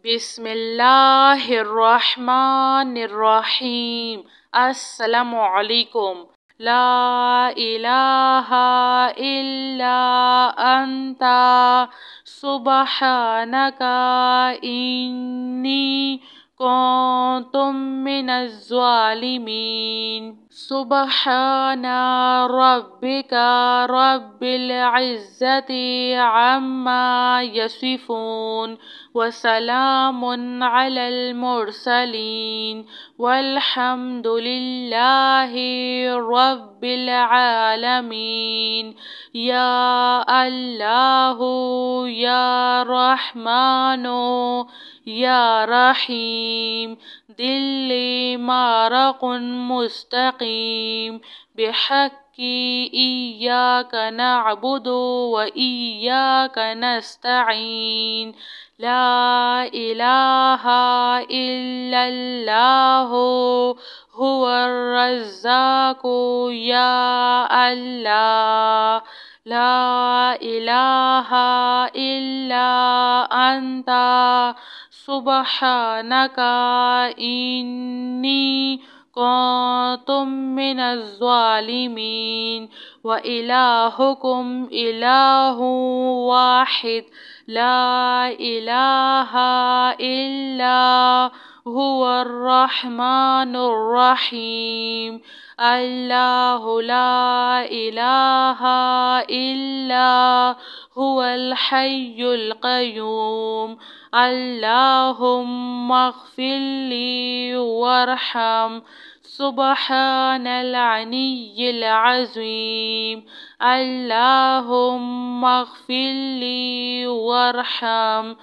بسم اللہ الرحمن الرحیم۔ السلام علیکم۔ لا الہ الا انت سبحانک انی کنت من الظالمین۔ سبحان ربک رب العزة عما یصفون وسلام علی المرسلین والحمد للہ رب العالمین۔ یا اللہ یا رحمن یا رحیم، دلی مارق مستقیم، بحق ایاک نعبد و ایاک نستعین۔ لا الہ الا اللہ هو الرزاق یا اللہ۔ لا الہ الا انت سبحانک انی کنت من الظالمین۔ وإلہکم الہ واحد لا الہ الا هو الرحمن الرحیم۔ اللہ لا الہ الا هو الحی القیوم۔ اللہم اغفر لی وارحم، سبحان العلی العظیم۔ اللہم اغفر لی وارحم،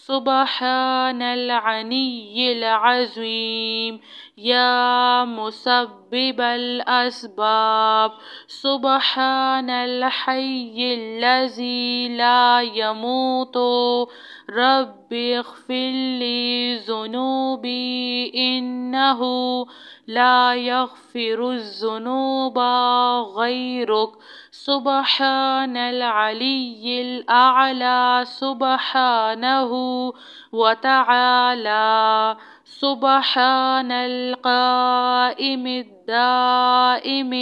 سبحان العلی العظیم۔ یا مسبب الاسباب، سبحان الحی الذی لا یموت، رب اغفر لی ذنوبی انہ لا یغفر الذنوب غیرک۔ سبحان العلی الاعلی سبحانہ وتعالی۔ سبحان القائم الدائم،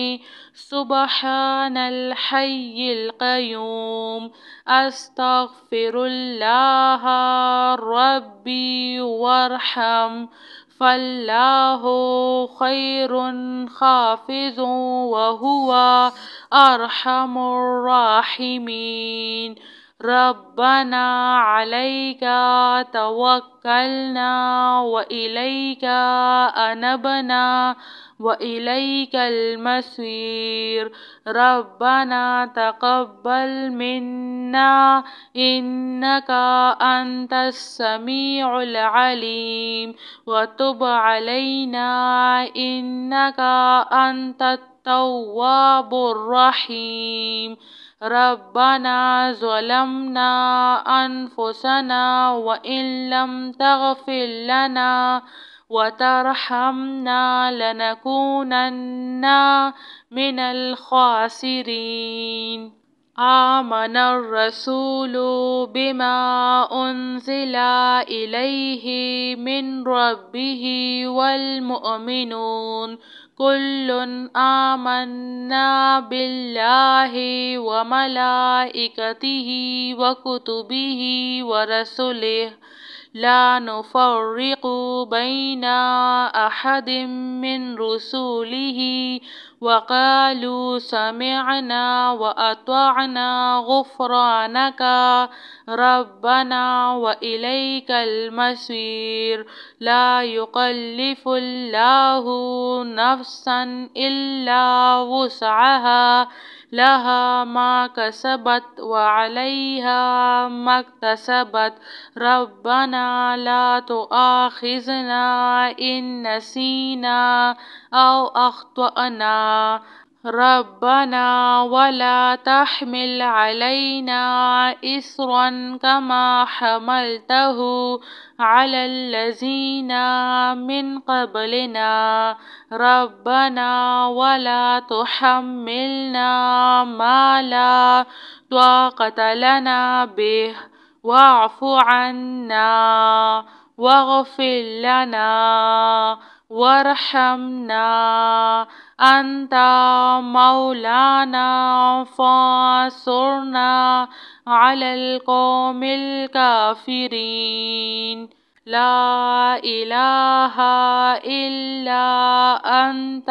سبحان الحی القیوم۔ استغفر اللہ ربی وارحم، فاللہ خیر حافظ وہو ارحم الراحمین۔ ربنا علیک توکلنا وإلیک انبنا وإلیک المصیر۔ ربنا تقبل منا انک انت السمیع العلیم وتب علینا انک انت التواب الرحیم۔ ربنا ظلمنا انفسنا وإن لم تغفر لنا وترحمنا لنكونن من الخاسرین۔ آمن الرسول بما انزل إليه من ربه والمؤمنون كل آمنا بالله وملائكته وكتبه ورسله لا نفرق بين أحد من رسله وقالوا سمعنا وأطعنا غفرانك ربنا وإليك المصير۔ لا يكلف الله نفسا إلا وسعها، لها ما كسبت وعليها ما اكتسبت۔ ربنا لا تؤاخذنا إن نسينا أو أخطأنا، ربنا ولا تحمل علينا إصرا كما حملته على الذين من قبلنا، ربنا ولا تحملنا ما لا طاقة لنا به واعف عنا واغفر لنا وارحمنا أنت مولانا فانصرنا على القوم الكافرين لا إله إلا أنت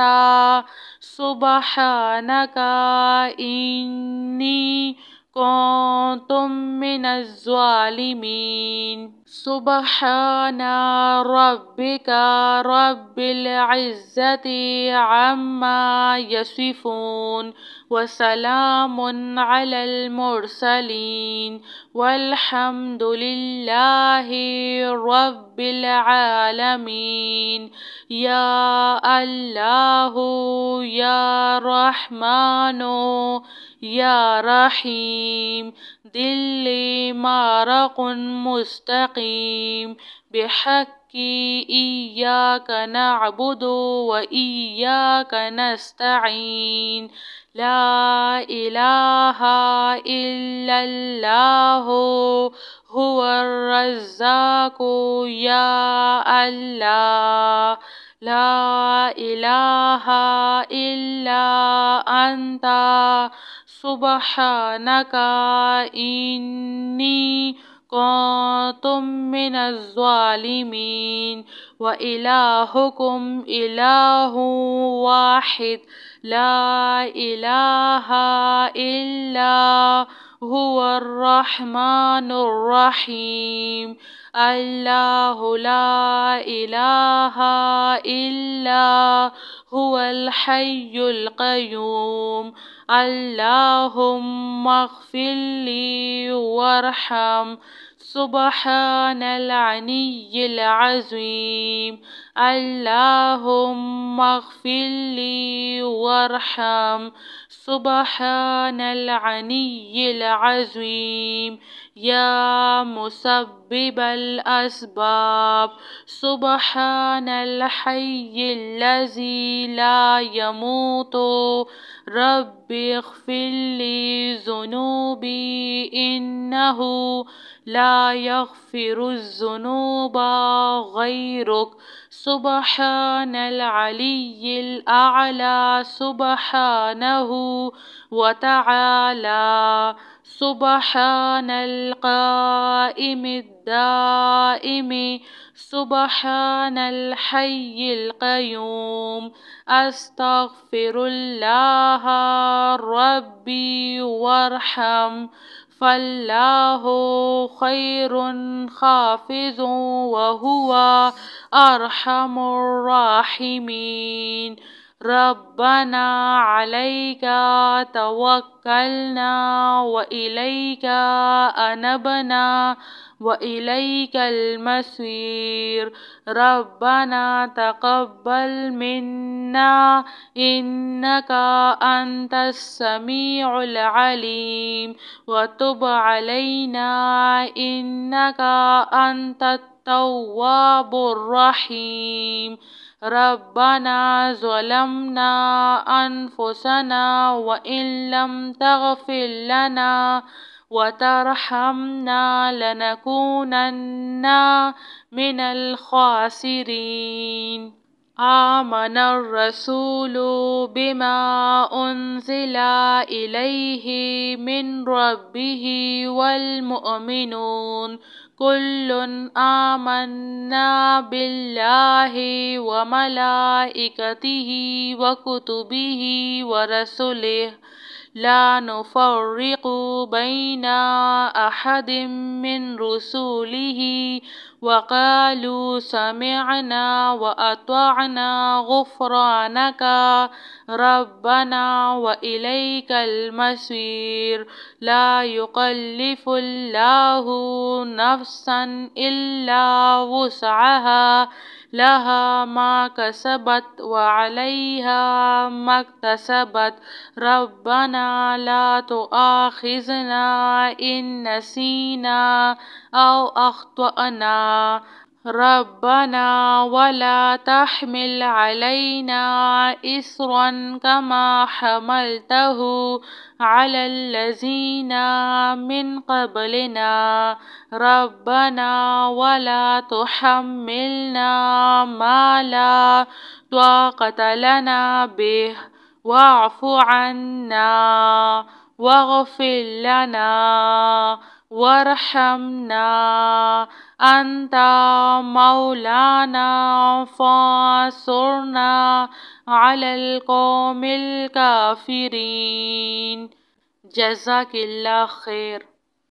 سبحانك إني كنت من الظالمين سبحان ربك رب العزة عما يصفون وسلام على المرسلين والحمد لله رب العالمين يا الله يا رحمن يا رحيم دلي مارق مستقيم بحق إياك نعبد وإياك نستعين لا إله إلا الله هو الرزاق يا الله لا إله إلا أنت سبحانك إني كنت من الظالمين وإلهكم إله واحد لا إله إلا هو الرحمن الرحيم الله لا إله إلا هو الحي القيوم اللهم اغفر لي وارحم سبحان العلي العظيم اللهم اغفر لي وارحم سبحان العلي العظيم يا مسبب الأسباب سبحان الحي الذي لا يموت رب اغفر لي ذنوبي إنه لا يغفر الذنوب غيرك سبحان العلي الأعلى سبحانه وتعالى سبحان القائم الدائم سبحان الحي القيوم أستغفر الله ربي وارحم فالله خير حافظ وهو أرحم الراحمين ربنا عليك توكلنا وإليك أنبنا وإليك المصير ربنا تقبل منا إنك أنت السميع العليم وتب علينا إنك أنت التواب الرحيم ربنا ظلمنا أنفسنا وإن لم تغفر لنا وترحمنا لنكونن من الخاسرين آمن الرسول بما أنزل إليه من ربه والمؤمنون كل آمنا بالله وملائكته وكتبه ورسله لا نفرق بين أحد من رسله وقالوا سمعنا وأطعنا غفرانك ربنا وإليك المصير لا يكلف الله نفسا إلا وسعها لها ما كسبت وعليها ما اكتسبت ربنا لا تؤاخذنا إن نسينا أو أخطأنا ربنا ولا تحمل علينا إصرا كما حملته على الذين من قبلنا ربنا ولا تحملنا ما لا طاقة لنا به واعف عنا واغفر لنا وارحمنا أنت مولانا فانصرنا على القوم الكافرين. جزاك الله خير.